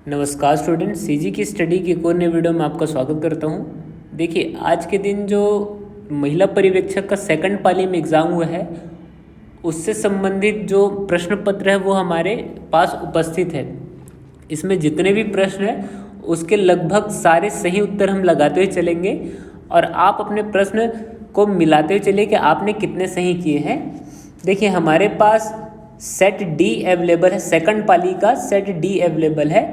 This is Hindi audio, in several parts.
नमस्कार स्टूडेंट, सीजी की स्टडी की एक और नई वीडियो में आपका स्वागत करता हूं। देखिए, आज के दिन जो महिला पर्यवेक्षक का सेकंड पाली में एग्ज़ाम हुआ है, उससे संबंधित जो प्रश्न पत्र है वो हमारे पास उपस्थित है। इसमें जितने भी प्रश्न हैं उसके लगभग सारे सही उत्तर हम लगाते हुए चलेंगे और आप अपने प्रश्न को मिलाते हुए चलिए कि आपने कितने सही किए हैं। देखिए, हमारे पास सेट डी अवेलेबल है, सेकंड पाली का सेट डी अवेलेबल है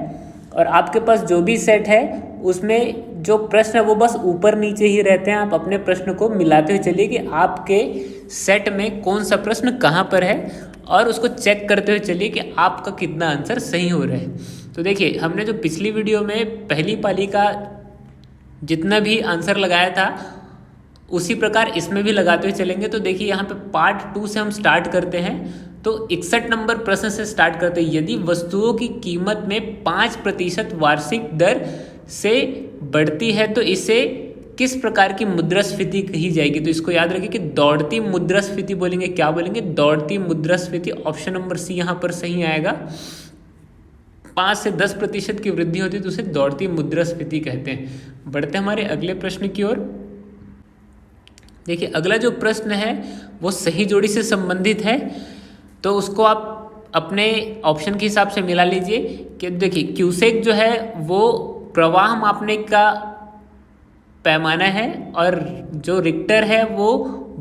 और आपके पास जो भी सेट है उसमें जो प्रश्न है वो बस ऊपर नीचे ही रहते हैं। आप अपने प्रश्न को मिलाते हुए चलिए कि आपके सेट में कौन सा प्रश्न कहाँ पर है और उसको चेक करते हुए चलिए कि आपका कितना आंसर सही हो रहा है। तो देखिए, हमने जो पिछली वीडियो में पहली पाली का जितना भी आंसर लगाया था उसी प्रकार इसमें भी लगाते हुए चलेंगे। तो देखिए, यहाँ पे पार्ट 2 से हम स्टार्ट करते हैं। तो 61 नंबर प्रश्न से स्टार्ट करते हैं। यदि वस्तुओं की कीमत में 5% वार्षिक दर से बढ़ती है तो इसे किस प्रकार की मुद्रास्फीति कही जाएगी? तो इसको याद रखिए कि दौड़ती मुद्रास्फीति बोलेंगे। क्या बोलेंगे? दौड़ती मुद्रास्फीति। ऑप्शन नंबर सी यहाँ पर सही आएगा। 5 से 10% की वृद्धि होती है तो उसे दौड़ती मुद्रास्फीति कहते हैं। बढ़ते हमारे अगले प्रश्न की ओर। देखिए, अगला जो प्रश्न है वो सही जोड़ी से संबंधित है, तो उसको आप अपने ऑप्शन के हिसाब से मिला लीजिए। कि देखिए, क्यूसेक जो है वो प्रवाह मापने का पैमाना है और जो रिक्टर है वो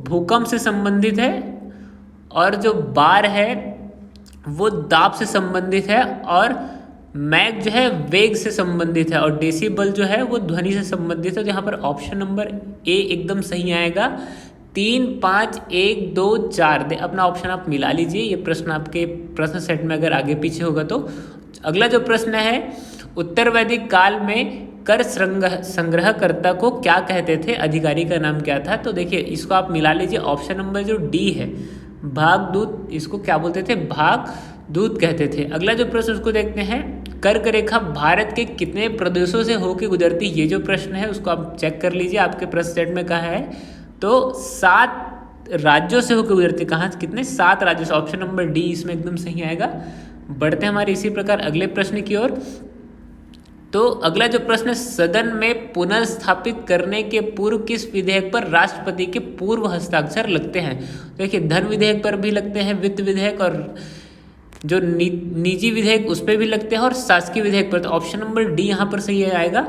भूकंप से संबंधित है और जो बार है वो दाब से संबंधित है और मैग जो है वेग से संबंधित है और डेसिबल जो है वो ध्वनि से संबंधित है। तो यहाँ पर ऑप्शन नंबर ए एकदम सही आएगा। 3, 5, 1, 2, 4 दे अपना ऑप्शन आप मिला लीजिए। ये प्रश्न आपके प्रश्न सेट में अगर आगे पीछे होगा तो। अगला जो प्रश्न है, उत्तर वैदिक काल में कर संग्रहकर्ता को क्या कहते थे? अधिकारी का नाम क्या था? तो देखिए, इसको आप मिला लीजिए। ऑप्शन नंबर जो डी है, भागदूत, इसको क्या बोलते थे? भागदूत कहते थे। अगला जो प्रश्न उसको देखते हैं, कर्क रेखा भारत के कितने प्रदेशों से होकर गुजरती? ये जो प्रश्न है उसको आप चेक कर लीजिए, आपके प्रश्न सेट में कहाँ है। तो 7 राज्यों से होकर गुजरती। कहाँ? कितने? 7 राज्यों से। ऑप्शन नंबर डी इसमें एकदम सही आएगा। बढ़ते हमारे इसी प्रकार अगले प्रश्न की ओर। तो अगला जो प्रश्न है, सदन में पुनर्स्थापित करने के पूर्व किस विधेयक पर राष्ट्रपति के पूर्व हस्ताक्षर लगते हैं? देखिए, धन विधेयक पर भी लगते हैं, वित्त विधेयक और जो निजी विधेयक उस पर भी लगते हैं और शासकीय विधेयक पर। तो ऑप्शन नंबर डी यहाँ पर सही आएगा।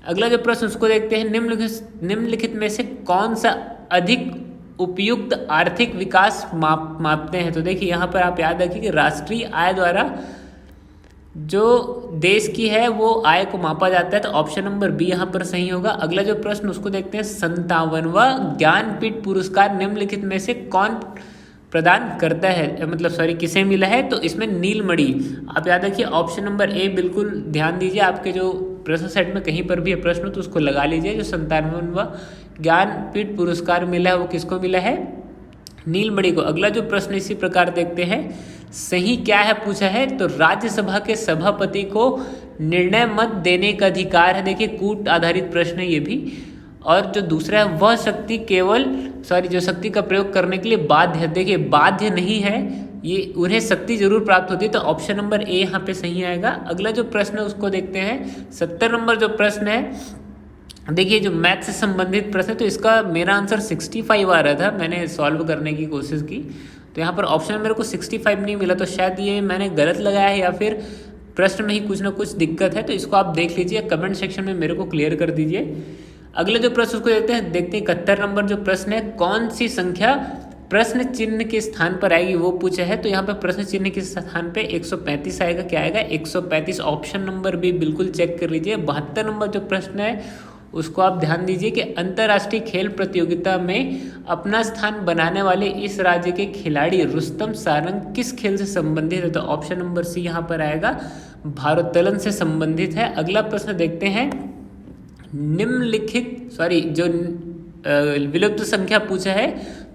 अगला जो प्रश्न उसको देखते हैं, निम्नलिखित में से कौन सा अधिक उपयुक्त आर्थिक विकास मापते हैं? तो देखिए, यहाँ पर आप याद रखिए कि राष्ट्रीय आय द्वारा जो देश की है वो आय को मापा जाता है। तो ऑप्शन नंबर बी यहाँ पर सही होगा। अगला जो प्रश्न उसको देखते हैं, 57वां ज्ञानपीठ पुरस्कार निम्नलिखित में से कौन प्रदान करता है? किसे मिला है? तो इसमें नीलमणि। आप याद रखिए ऑप्शन नंबर ए बिल्कुल ध्यान दीजिए। आपके जो प्रश्न सेट में कहीं पर भी है प्रश्न तो उसको लगा लीजिए। जो 57वां ज्ञानपीठ पुरस्कार मिला है वो किसको मिला है? नीलमणि को। अगला जो प्रश्न इसी प्रकार देखते हैं, सही क्या है पूछा है? तो राज्यसभा के सभापति को निर्णय मत देने का अधिकार है। देखिए, कूट आधारित प्रश्न है ये भी। और जो दूसरा है, वह शक्ति जो शक्ति का प्रयोग करने के लिए बाध्य है। देखिए, बाध्य नहीं है, ये उन्हें शक्ति जरूर प्राप्त होती है। तो ऑप्शन नंबर ए यहाँ पे सही आएगा। अगला जो प्रश्न है उसको देखते हैं, 70 नंबर जो प्रश्न है। देखिए, जो मैथ से संबंधित प्रश्न है तो इसका मेरा आंसर 65 आ रहा था। मैंने सॉल्व करने की कोशिश की तो यहाँ पर ऑप्शन मेरे को 65 नहीं मिला। तो शायद ये मैंने गलत लगाया है या फिर प्रश्न में ही कुछ ना कुछ दिक्कत है। तो इसको आप देख लीजिए, कमेंट सेक्शन में मेरे को क्लियर कर दीजिए। अगले जो प्रश्न उसको देखते हैं 71 नंबर जो प्रश्न है, कौन सी संख्या प्रश्न चिन्ह के स्थान पर आएगी वो पूछा है। तो यहाँ पे प्रश्न चिन्ह के स्थान पे 135 आएगा। क्या आएगा? 135। ऑप्शन नंबर भी बिल्कुल चेक कर लीजिए। 72 नंबर जो प्रश्न है उसको आप ध्यान दीजिए कि अंतर्राष्ट्रीय खेल प्रतियोगिता में अपना स्थान बनाने वाले इस राज्य के खिलाड़ी रुस्तम सारंग किस खेल से संबंधित है? तो ऑप्शन नंबर सी यहाँ पर आएगा, भारोत्तोलन से संबंधित है। अगला प्रश्न देखते हैं, जो विलुप्त संख्या पूछा है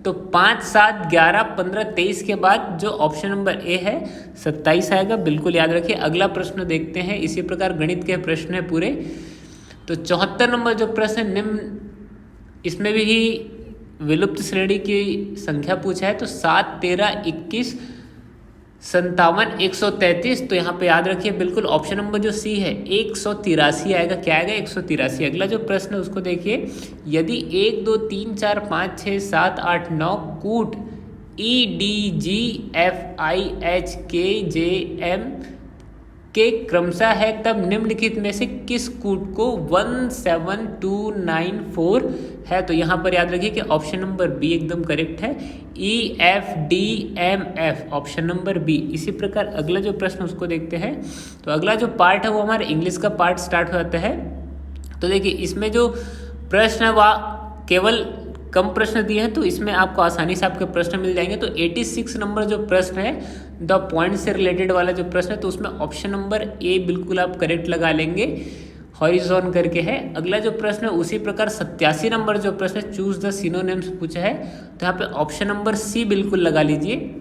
तो 5, 7, 11, 15, 23 के बाद जो ऑप्शन नंबर ए है 27 आएगा। बिल्कुल याद रखिए। अगला प्रश्न देखते हैं, इसी प्रकार गणित के प्रश्न है पूरे। तो 74 नंबर जो प्रश्न है, इसमें भी विलुप्त श्रेणी की संख्या पूछा है। तो 7, 13, 21, 57, 133, तो यहाँ पे याद रखिए बिल्कुल ऑप्शन नंबर जो सी है 183 आएगा। क्या आएगा? 183। अगला जो प्रश्न है उसको देखिए, यदि 1 2 3 4 5 6 7 8 9 कूट EDGFIHKJM के क्रमशः है, तब निम्नलिखित में से किस कूट को 17294 है? तो यहाँ पर याद रखिए कि ऑप्शन नंबर बी एकदम करेक्ट है, EFDMF, ऑप्शन नंबर बी। इसी प्रकार अगला जो प्रश्न उसको देखते हैं। तो अगला जो पार्ट है वो हमारे इंग्लिश का पार्ट स्टार्ट हो जाता है। तो देखिए इसमें जो प्रश्न है वह केवल कम प्रश्न दिए हैं, तो इसमें आपको आसानी से आपके प्रश्न मिल जाएंगे। तो 86 नंबर जो प्रश्न है द पॉइंट से रिलेटेड वाला जो प्रश्न है, तो उसमें ऑप्शन नंबर ए बिल्कुल आप करेक्ट लगा लेंगे, हॉरिजॉन करके है। अगला जो प्रश्न है उसी प्रकार 87 नंबर जो प्रश्न है चूज द सिनोनिम्स पूछा है, तो यहाँ पे ऑप्शन नंबर सी बिल्कुल लगा लीजिए।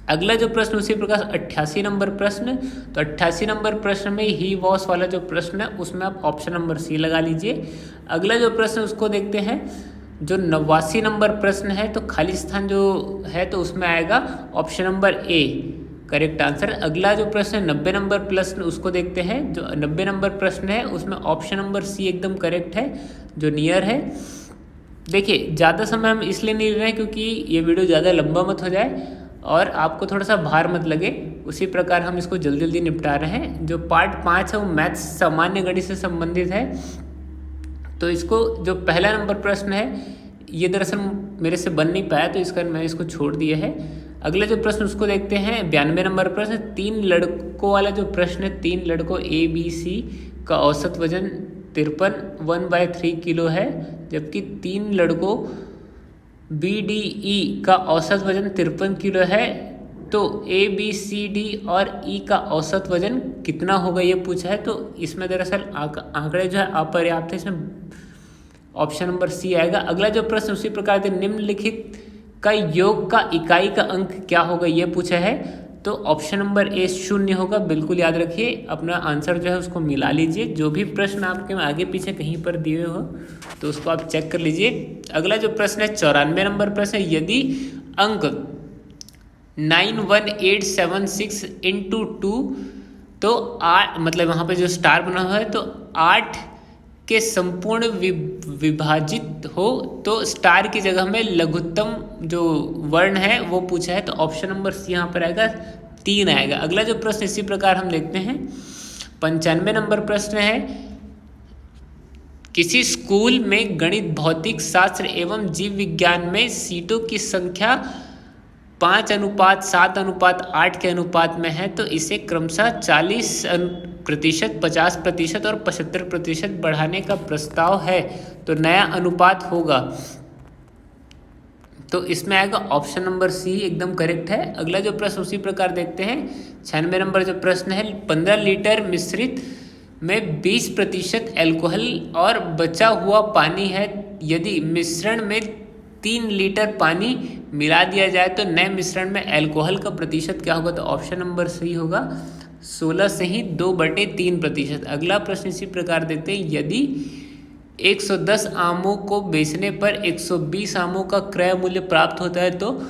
अगला जो प्रश्न उसी प्रकार 88 नंबर प्रश्न, तो 88 नंबर प्रश्न में ही वॉस वाला जो प्रश्न है उसमें आप ऑप्शन नंबर सी लगा लीजिए। अगला जो प्रश्न उसको देखते हैं, जो 89 नंबर प्रश्न है, तो खाली स्थान जो है तो उसमें आएगा option number A correct answer. अगला जो प्रश्न है 90 नंबर प्रश्न उसको देखते हैं, जो 90 नंबर प्रश्न है उसमें ऑप्शन नंबर सी एकदम करेक्ट है, जो नियर है। देखिए ज़्यादा समय हम इसलिए नहीं ले रहे हैं क्योंकि ये वीडियो ज़्यादा लंबा मत हो जाए और आपको थोड़ा सा भार मत लगे, उसी प्रकार हम इसको जल्दी जल्दी निपटा रहे हैं। जो पार्ट 5 है वो मैथ्स सामान्य गणित से संबंधित है। तो इसको जो पहला नंबर प्रश्न है ये दरअसल मेरे से बन नहीं पाया, तो इसका मैंने इसको छोड़ दिया है। अगला जो प्रश्न उसको देखते हैं 92 नंबर प्रश्न, 3 लड़कों वाला जो प्रश्न है, 3 लड़कों ABC का औसत वजन 53 किलो है, जबकि 3 लड़कों BDE का औसत वजन 53 किलो है। तो ABCD और E का औसत वजन कितना होगा ये पूछा है। तो इसमें दरअसल आंकड़े जो है अपर्याप्त है, इसमें ऑप्शन नंबर सी आएगा। अगला जो प्रश्न उसी प्रकार से निम्नलिखित का योग का इकाई का अंक क्या होगा ये पूछा है, तो ऑप्शन नंबर ए 0 होगा। बिल्कुल याद रखिए, अपना आंसर जो है उसको मिला लीजिए। जो भी प्रश्न आपके आगे पीछे कहीं पर दिए हो तो उसको आप चेक कर लीजिए। अगला जो प्रश्न है 94 नंबर प्रश्न है, यदि अंक 91876 इंटू 2, तो 8 मतलब वहाँ पे जो स्टार बना हुआ है तो 8 के संपूर्ण विभाजित हो, तो स्टार की जगह में लघुत्तम जो वर्ण है वो पूछा है, तो ऑप्शन नंबर सी यहाँ पर आएगा, 3 आएगा। अगला जो प्रश्न इसी प्रकार हम देखते हैं 95 नंबर प्रश्न है, किसी स्कूल में गणित, भौतिक शास्त्र एवं जीव विज्ञान में सीटों की संख्या 5:7:8 के अनुपात में है, तो इसे क्रमशः 40%, 50% और 75% बढ़ाने का प्रस्ताव है, तो नया अनुपात होगा। तो इसमें आएगा ऑप्शन नंबर सी एकदम करेक्ट है। अगला जो प्रश्न उसी प्रकार देखते हैं 96 नंबर जो प्रश्न है, 15 लीटर मिश्रित में 20% एल्कोहल और बचा हुआ पानी है, यदि मिश्रण में 3 लीटर पानी मिला दिया जाए तो नए मिश्रण में एल्कोहल का प्रतिशत क्या होगा, तो ऑप्शन नंबर सी होगा 16 से ही 2/3%। अगला प्रश्न इसी प्रकार देखते हैं, यदि 110 आमों को बेचने पर 120 आमों का क्रय मूल्य प्राप्त होता है तो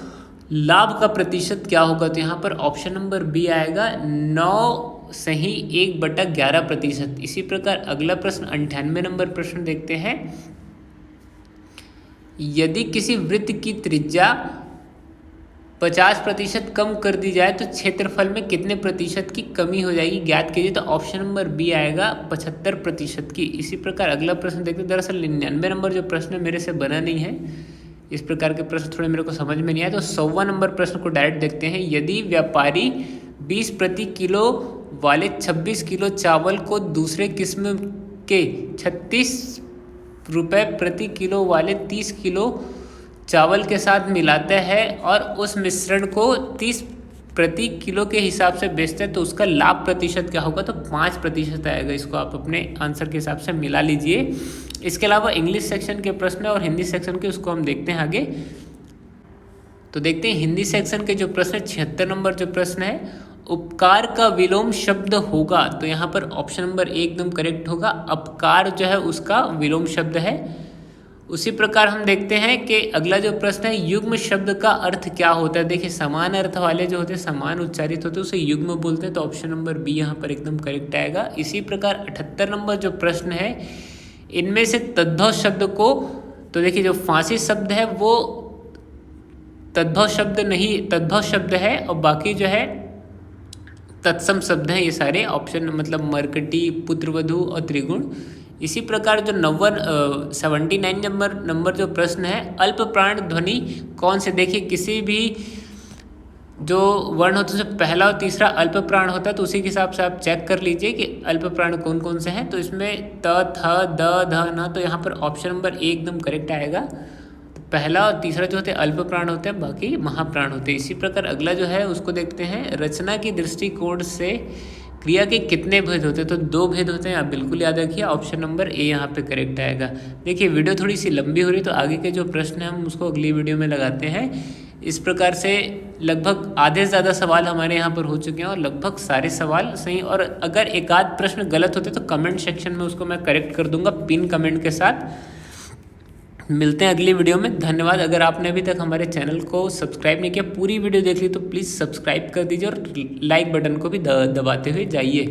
लाभ का प्रतिशत क्या होगा, तो यहाँ पर ऑप्शन नंबर बी आएगा 9 से ही 1/11%। इसी प्रकार अगला प्रश्न 98 नंबर प्रश्न देखते हैं, यदि किसी वृत्त की त्रिज्या 50% कम कर दी जाए तो क्षेत्रफल में कितने प्रतिशत की कमी हो जाएगी ज्ञात कीजिए, तो ऑप्शन नंबर बी आएगा 75% की। इसी प्रकार अगला प्रश्न देखते हैं, दरअसल 99 नंबर जो प्रश्न मेरे से बना नहीं है, इस प्रकार के प्रश्न थोड़े मेरे को समझ में नहीं आया, तो 100वां नंबर प्रश्न को डायरेक्ट देखते हैं, यदि व्यापारी 20 प्रति किलो वाले 26 किलो चावल को दूसरे किस्म के 36 रुपये प्रति किलो वाले 30 किलो चावल के साथ मिलाते हैं और उस मिश्रण को 30 प्रति किलो के हिसाब से बेचते हैं, तो उसका लाभ प्रतिशत क्या होगा, तो 5% आएगा। इसको आप अपने आंसर के हिसाब से मिला लीजिए। इसके अलावा इंग्लिश सेक्शन के प्रश्न और हिंदी सेक्शन के उसको हम देखते हैं आगे। तो देखते हैं हिंदी सेक्शन के जो प्रश्न 76 नंबर जो प्रश्न है, उपकार का विलोम शब्द होगा, तो यहाँ पर ऑप्शन नंबर ए एकदम करेक्ट होगा। अपकार जो है उसका विलोम शब्द है। उसी प्रकार हम देखते हैं कि अगला जो प्रश्न है, युग्म शब्द का अर्थ क्या होता है। देखिए समान अर्थ वाले जो होते हैं, समान उच्चारित होते हैं, उसे युग्म बोलते हैं। तो ऑप्शन नंबर बी यहाँ पर एकदम करेक्ट आएगा। इसी प्रकार 78 नंबर जो प्रश्न है, इनमें से तद्भव शब्द को, तो देखिए जो फांसी शब्द है वो तद्भव शब्द नहीं, तद्भव शब्द है और बाकी जो है तत्सम शब्द हैं ये सारे। ऑप्शन मतलब मरकटी, पुत्रवधू और त्रिगुण। इसी प्रकार जो 79 नंबर जो प्रश्न है, अल्प प्राण ध्वनि कौन से। देखिए किसी भी जो वर्ण होता है उसमें पहला और तीसरा अल्प प्राण होता है, तो उसी के हिसाब से आप चेक कर लीजिए कि अल्प प्राण कौन कौन से हैं। तो इसमें त, थ, द, ध, न, तो यहाँ पर ऑप्शन नंबर ए एकदम करेक्ट आएगा। तो पहला और तीसरा जो होते हैं अल्प प्राण होते हैं, बाकी महाप्राण होते हैं। इसी प्रकार अगला जो है उसको देखते हैं, रचना की दृष्टिकोण से क्रिया के कितने भेद होते हैं। तो 2 भेद होते हैं, आप बिल्कुल याद रखिए। ऑप्शन नंबर ए यहाँ पे करेक्ट आएगा। देखिए वीडियो थोड़ी सी लंबी हो रही है, तो आगे के जो प्रश्न हैं हम उसको अगली वीडियो में लगाते हैं। इस प्रकार से लगभग आधे से ज़्यादा सवाल हमारे यहाँ पर हो चुके हैं और लगभग सारे सवाल सही। और अगर एक आध प्रश्न गलत होते तो कमेंट सेक्शन में उसको मैं करेक्ट कर दूंगा पिन कमेंट के साथ। मिलते हैं अगली वीडियो में। धन्यवाद। अगर आपने अभी तक हमारे चैनल को सब्सक्राइब नहीं किया, पूरी वीडियो देख ली, तो प्लीज़ सब्सक्राइब कर दीजिए और लाइक बटन को भी दबाते हुए जाइए।